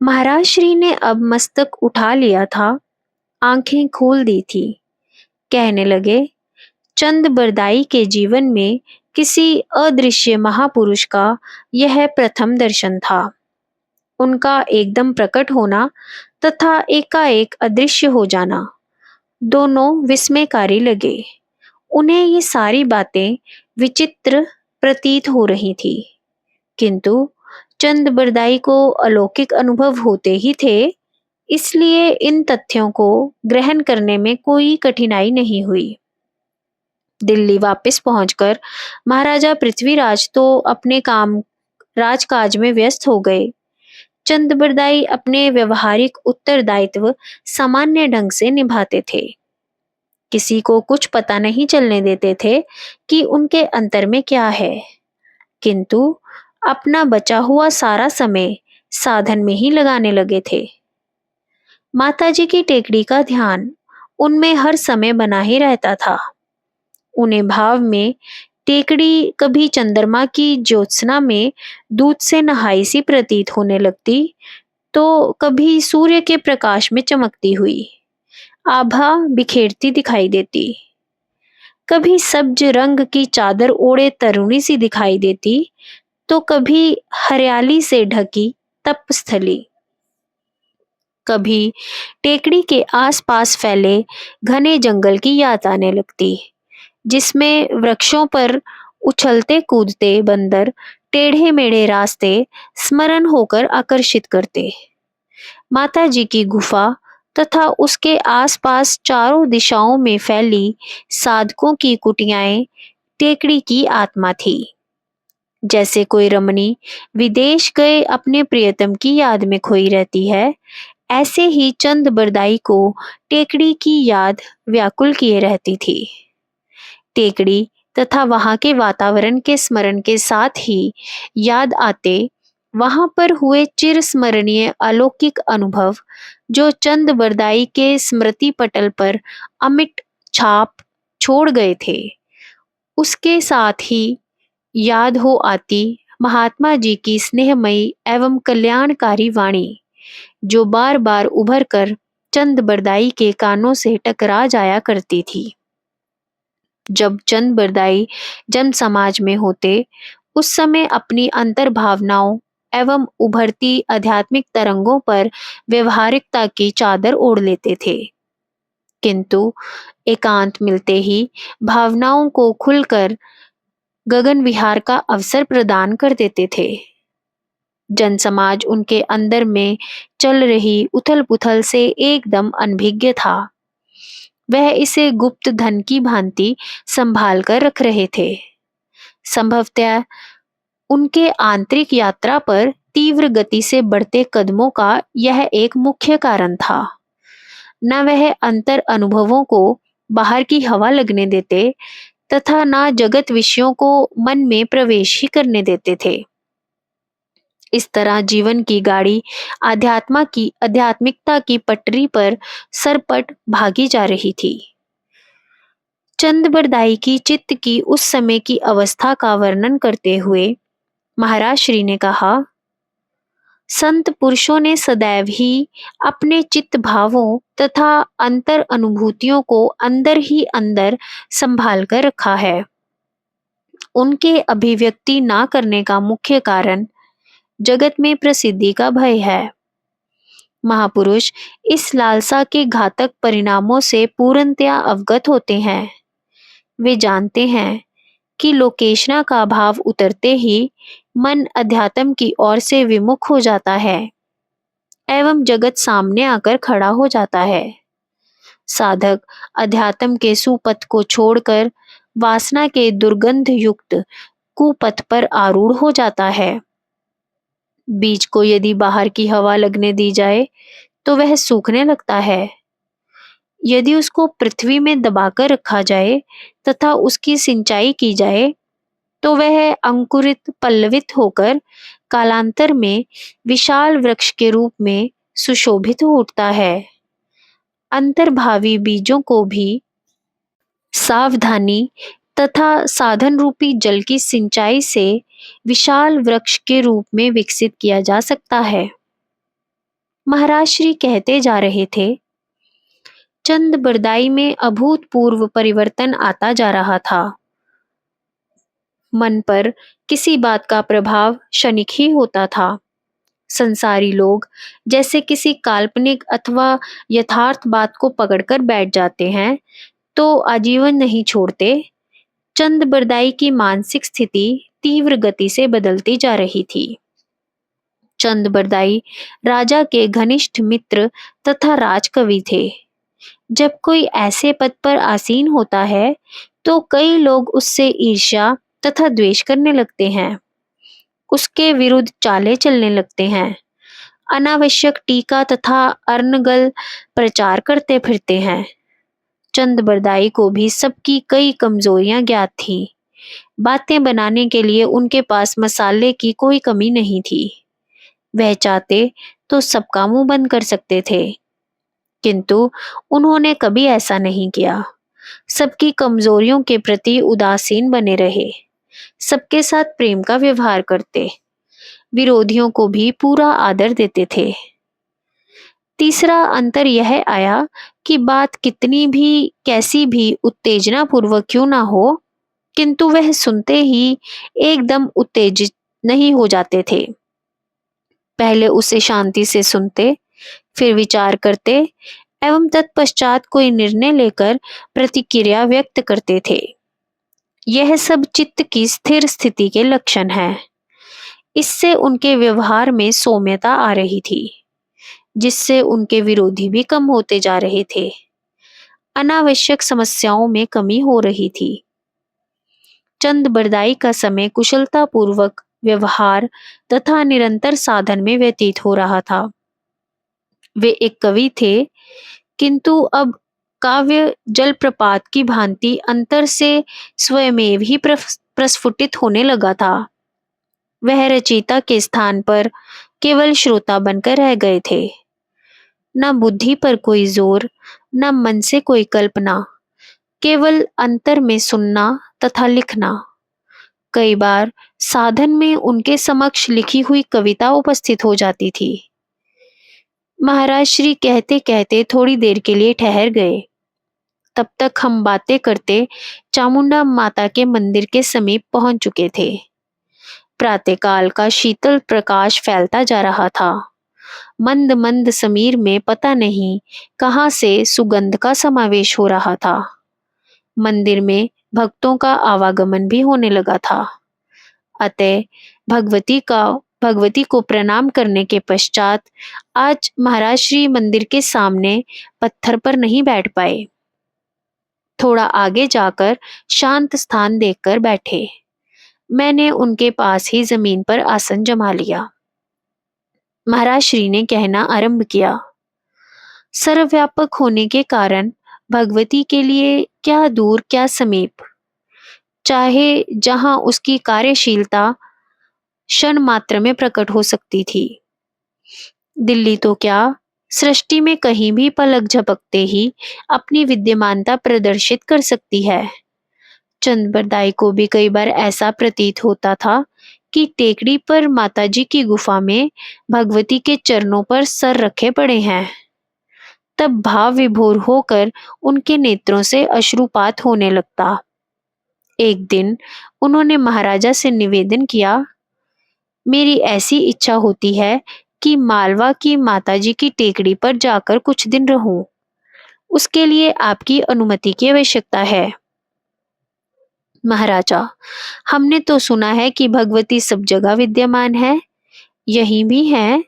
महाराज श्री ने अब मस्तक उठा लिया था, आंखें खोल दी थी। कहने लगे, चंद बरदाई के जीवन में किसी अदृश्य महापुरुष का यह प्रथम दर्शन था। उनका एकदम प्रकट होना तथा एकाएक अदृश्य हो जाना, दोनों विस्मयकारी लगे। उन्हें ये सारी बातें विचित्र प्रतीत हो रही थी, किंतु चंद बरदाई को अलौकिक अनुभव होते ही थे, इसलिए इन तथ्यों को ग्रहण करने में कोई कठिनाई नहीं हुई। दिल्ली वापस पहुंचकर महाराजा पृथ्वीराज तो अपने काम राजकाज में व्यस्त हो गए। चंद बरदाई अपने व्यवहारिक उत्तरदायित्व सामान्य ढंग से निभाते थे। किसी को कुछ पता नहीं चलने देते थे कि उनके अंतर में क्या है, किंतु अपना बचा हुआ सारा समय साधन में ही लगाने लगे थे। माताजी की टेकड़ी का ध्यान उनमें हर समय बना ही रहता था। उन्हें भाव में टेकड़ी कभी चंद्रमा की ज्योत्सना में दूध से नहाई सी प्रतीत होने लगती, तो कभी सूर्य के प्रकाश में चमकती हुई आभा बिखेरती दिखाई देती। कभी सब्ज रंग की चादर ओढ़े तरुणी सी दिखाई देती, तो कभी हरियाली से ढकी तपस्थली। कभी टेकड़ी के आसपास फैले घने जंगल की याद आने लगती, जिसमें वृक्षों पर उछलते कूदते बंदर टेढ़े मेढ़े रास्ते स्मरण होकर आकर्षित करते। माता जी की गुफा तथा उसके आसपास चारों दिशाओं में फैली साधकों की कुटियाएं टेकड़ी की आत्मा थी। जैसे कोई रमणी विदेश गए अपने प्रियतम की याद में खोई रहती है, ऐसे ही चंद बरदाई को टेकड़ी की याद व्याकुल किए रहती थी। टेकड़ी तथा वहां के वातावरण के स्मरण के साथ ही याद आते वहां पर हुए चिर स्मरणीय अलौकिक अनुभव, जो चंद बरदाई के स्मृति पटल पर अमिट छाप छोड़ गए थे। उसके साथ ही याद हो आती महात्मा जी की स्नेहमयी एवं कल्याणकारी वाणी, जो बार बार उभर कर चंद बरदाई के कानों से टकरा जाया करती थी। जब चंद बरदाई जन समाज में होते, उस समय अपनी अंतर भावनाओं एवं उभरती आध्यात्मिक तरंगों पर व्यवहारिकता की चादर ओढ़ लेते थे, किंतु एकांत मिलते ही भावनाओं को खुलकर गगन विहार का अवसर प्रदान कर देते थे। जन समाज उनके अंदर में चल रही उथल पुथल से एकदम अनभिज्ञ था। वह इसे गुप्त धन की भांति संभाल कर रख रहे थे। संभवतः उनके आंतरिक यात्रा पर तीव्र गति से बढ़ते कदमों का यह एक मुख्य कारण था। न वह अंतर अनुभवों को बाहर की हवा लगने देते तथा न जगत विषयों को मन में प्रवेश ही करने देते थे। इस तरह जीवन की गाड़ी आध्यात्मिकता की पटरी पर सरपट भागी जा रही थी। चंद बरदाई की चित्त की उस समय की अवस्था का वर्णन करते हुए महाराज श्री ने कहा, संत पुरुषों ने सदैव ही अपने चित्त भावों तथा अंतर अनुभूतियों को अंदर ही अंदर संभाल कर रखा है। उनके अभिव्यक्ति ना करने का मुख्य कारण जगत में प्रसिद्धि का भय है। महापुरुष इस लालसा के घातक परिणामों से पूर्णतया अवगत होते हैं। वे जानते हैं कि लोकेशना का भाव उतरते ही मन अध्यात्म की ओर से विमुख हो जाता है एवं जगत सामने आकर खड़ा हो जाता है। साधक अध्यात्म के सुपथ को छोड़कर वासना के दुर्गंध युक्त कुपथ पर आरूढ़ हो जाता है। बीज को यदि बाहर की हवा लगने दी जाए तो वह सूखने लगता है। यदि उसको पृथ्वी में दबाकर रखा जाए तथा उसकी सिंचाई की जाए तो वह अंकुरित पल्लवित होकर कालांतर में विशाल वृक्ष के रूप में सुशोभित हो उठता है। अंतर्भावी बीजों को भी सावधानी तथा साधन रूपी जल की सिंचाई से विशाल वृक्ष के रूप में विकसित किया जा सकता है। महाराज श्री कहते जा रहे थे। चंद बरदाई में अभूतपूर्व परिवर्तन आता जा रहा था। मन पर किसी बात का प्रभाव क्षणिक ही होता था। संसारी लोग जैसे किसी काल्पनिक अथवा यथार्थ बात को पकड़कर बैठ जाते हैं तो आजीवन नहीं छोड़ते। चंद बरदाई की मानसिक स्थिति तीव्र गति से बदलती जा रही थी। चंद बरदाई राजा के घनिष्ठ मित्र तथा राजकवि थे। जब कोई ऐसे पद पर आसीन होता है तो कई लोग उससे ईर्ष्या तथा द्वेष करने लगते हैं, उसके विरुद्ध चालें चलने लगते हैं, अनावश्यक टीका तथा अर्नगल प्रचार करते फिरते हैं। चंद बरदाई को भी सबकी कई कमजोरियां ज्ञात थी। बातें बनाने के लिए उनके पास मसाले की कोई कमी नहीं थी। वह चाहते तो सबका मुंह बंद कर सकते थे, किंतु उन्होंने कभी ऐसा नहीं किया। सबकी कमजोरियों के प्रति उदासीन बने रहे, सबके साथ प्रेम का व्यवहार करते, विरोधियों को भी पूरा आदर देते थे। तीसरा अंतर यह आया कि बात कितनी भी कैसी भी उत्तेजना पूर्वक क्यों ना हो, किंतु वह सुनते ही एकदम उत्तेजित नहीं हो जाते थे। पहले उसे शांति से सुनते, फिर विचार करते एवं तत्पश्चात कोई निर्णय लेकर प्रतिक्रिया व्यक्त करते थे। यह सब चित्त की स्थिर स्थिति के लक्षण हैं। इससे उनके व्यवहार में सौम्यता आ रही थी, जिससे उनके विरोधी भी कम होते जा रहे थे। अनावश्यक समस्याओं में कमी हो रही थी। चंद बरदाई का समय कुशलता पूर्वक व्यवहार तथा निरंतर साधन में व्यतीत हो रहा था। वे एक कवि थे, किंतु अब काव्य जलप्रपात की भांति अंतर से स्वयमेव ही प्रस्फुटित होने लगा था। वह रचयिता के स्थान पर केवल श्रोता बनकर रह गए थे। न बुद्धि पर कोई जोर, न मन से कोई कल्पना, केवल अंतर में सुनना तथा लिखना। कई बार साधन में उनके समक्ष लिखी हुई कविता उपस्थित हो जाती थी। महाराज श्री कहते कहते थोड़ी देर के लिए ठहर गए। तब तक हम बातें करते चामुंडा माता के मंदिर के समीप पहुंच चुके थे। प्रातःकाल का शीतल प्रकाश फैलता जा रहा था। मंद मंद समीर में पता नहीं कहां से सुगंध का समावेश हो रहा था। मंदिर में भक्तों का आवागमन भी होने लगा था। अतः भगवती को प्रणाम करने के पश्चात आज महाराज श्री मंदिर के सामने पत्थर पर नहीं बैठ पाए। थोड़ा आगे जाकर शांत स्थान देखकर बैठे। मैंने उनके पास ही जमीन पर आसन जमा लिया। महाराज श्री ने कहना आरंभ किया। सर्वव्यापक होने के कारण भगवती के लिए क्या दूर क्या समीप, चाहे जहां उसकी कार्यशीलता क्षण मात्र में प्रकट हो सकती थी। दिल्ली तो क्या, सृष्टि में कहीं भी पलक झपकते ही अपनी विद्यमानता प्रदर्शित कर सकती है। चंद बरदाई को भी कई बार ऐसा प्रतीत होता था कि टेकड़ी पर माताजी की गुफा में भगवती के चरणों पर सर रखे पड़े हैं। तब भाव विभोर होकर उनके नेत्रों से अश्रुपात होने लगता। एक दिन उन्होंने महाराजा से निवेदन किया, मेरी ऐसी इच्छा होती है कि मालवा की माताजी की टेकड़ी पर जाकर कुछ दिन रहूं। उसके लिए आपकी अनुमति की आवश्यकता है। महाराजा, हमने तो सुना है कि भगवती सब जगह विद्यमान है, यहीं भी है,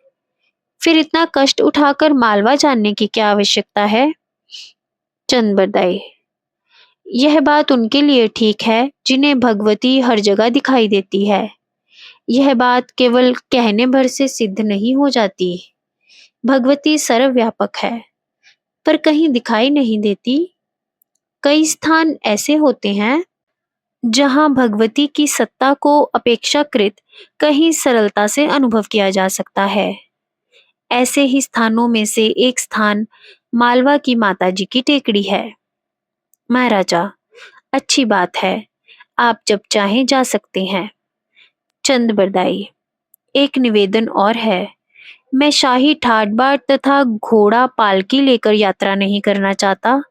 फिर इतना कष्ट उठाकर मालवा जाने की क्या आवश्यकता है? चंद बरदाई, यह बात उनके लिए ठीक है जिन्हें भगवती हर जगह दिखाई देती है। यह बात केवल कहने भर से सिद्ध नहीं हो जाती। भगवती सर्वव्यापक है, पर कहीं दिखाई नहीं देती। कई स्थान ऐसे होते हैं जहां भगवती की सत्ता को अपेक्षाकृत कहीं सरलता से अनुभव किया जा सकता है। ऐसे ही स्थानों में से एक स्थान मालवा की माताजी की टेकड़ी है। महाराजा, अच्छी बात है, आप जब चाहें जा सकते हैं। चंद बरदाई, एक निवेदन और है। मैं शाही ठाट बाट तथा घोड़ा पालकी लेकर यात्रा नहीं करना चाहता।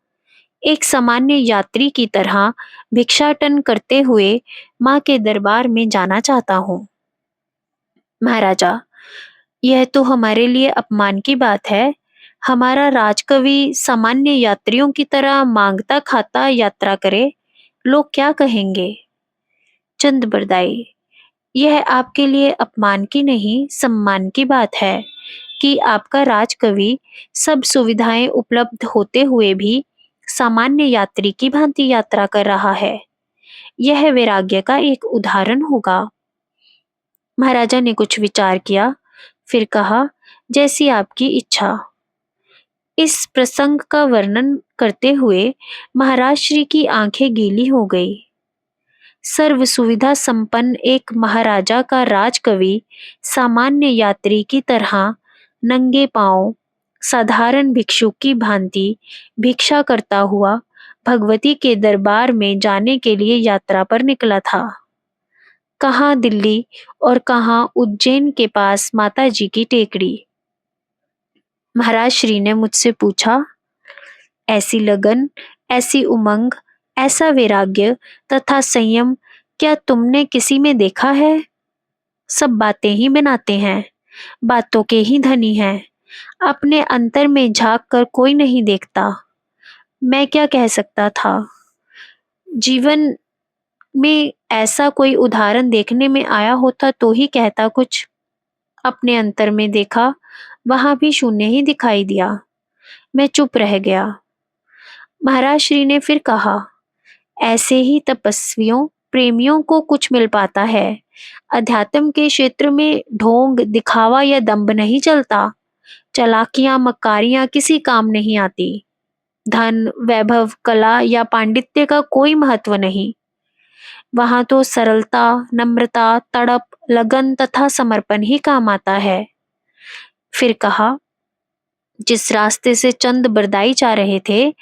एक सामान्य यात्री की तरह भिक्षाटन करते हुए माँ के दरबार में जाना चाहता हूँ। महाराजा, यह तो हमारे लिए अपमान की बात है। हमारा राजकवि सामान्य यात्रियों की तरह मांगता खाता यात्रा करे, लोग क्या कहेंगे? चंद बरदाई, यह आपके लिए अपमान की नहीं सम्मान की बात है कि आपका राजकवि सब सुविधाएं उपलब्ध होते हुए भी सामान्य यात्री की भांति यात्रा कर रहा है। यह वैराग्य का एक उदाहरण होगा। महाराजा ने कुछ विचार किया, फिर कहा, जैसी आपकी इच्छा। इस प्रसंग का वर्णन करते हुए महाराज श्री की आंखें गीली हो गई। सर्व सुविधा संपन्न एक महाराजा का राजकवि सामान्य यात्री की तरह नंगे पांव साधारण भिक्षुक की भांति भिक्षा करता हुआ भगवती के दरबार में जाने के लिए यात्रा पर निकला था। कहाँ दिल्ली और कहाँ उज्जैन के पास माता जी की टेकड़ी। महाराज श्री ने मुझसे पूछा, ऐसी लगन, ऐसी उमंग, ऐसा वैराग्य तथा संयम क्या तुमने किसी में देखा है? सब बातें ही बनाते हैं, बातों के ही धनी हैं। अपने अंतर में झांक कर कोई नहीं देखता। मैं क्या कह सकता था? जीवन में ऐसा कोई उदाहरण देखने में आया होता तो ही कहता कुछ। अपने अंतर में देखा, वहां भी शून्य ही दिखाई दिया। मैं चुप रह गया। महाराज श्री ने फिर कहा, ऐसे ही तपस्वियों प्रेमियों को कुछ मिल पाता है। अध्यात्म के क्षेत्र में ढोंग दिखावा या दंभ नहीं चलता। चालाकियां मक्कारियां किसी काम नहीं आती। धन वैभव कला या पांडित्य का कोई महत्व नहीं। वहां तो सरलता नम्रता तड़प लगन तथा समर्पण ही काम आता है। फिर कहा, जिस रास्ते से चंद बरदाई जा रहे थे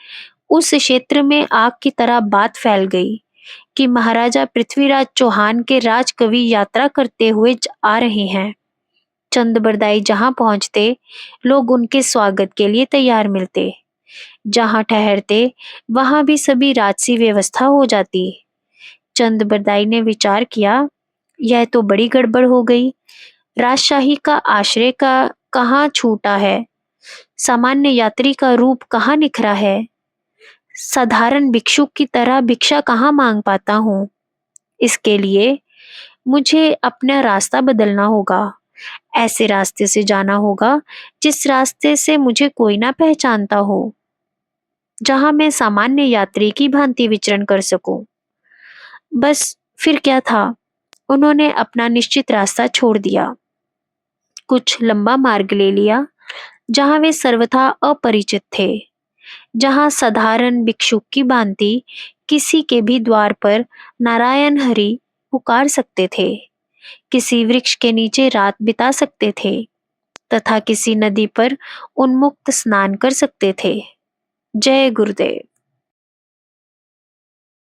उस क्षेत्र में आग की तरह बात फैल गई कि महाराजा पृथ्वीराज चौहान के राजकवि यात्रा करते हुए आ रहे हैं। चंद बरदाई जहां पहुंचते लोग उनके स्वागत के लिए तैयार मिलते। जहां ठहरते वहां भी सभी राजसी व्यवस्था हो जाती। चंद बरदाई ने विचार किया, यह तो बड़ी गड़बड़ हो गई। राजशाही का आश्रय का कहाँ छूटा है, सामान्य यात्री का रूप कहाँ निखरा है, साधारण भिक्षुक की तरह भिक्षा कहाँ मांग पाता हूँ। इसके लिए मुझे अपना रास्ता बदलना होगा। ऐसे रास्ते से जाना होगा जिस रास्ते से मुझे कोई ना पहचानता हो, जहां मैं सामान्य यात्री की भांति विचरण कर सकूं। बस फिर क्या था, उन्होंने अपना निश्चित रास्ता छोड़ दिया, कुछ लंबा मार्ग ले लिया जहां वे सर्वथा अपरिचित थे, जहां साधारण भिक्षुक की भांति किसी के भी द्वार पर नारायण हरि पुकार सकते थे, किसी वृक्ष के नीचे रात बिता सकते थे तथा किसी नदी पर उन्मुक्त स्नान कर सकते थे। जय गुरुदेव।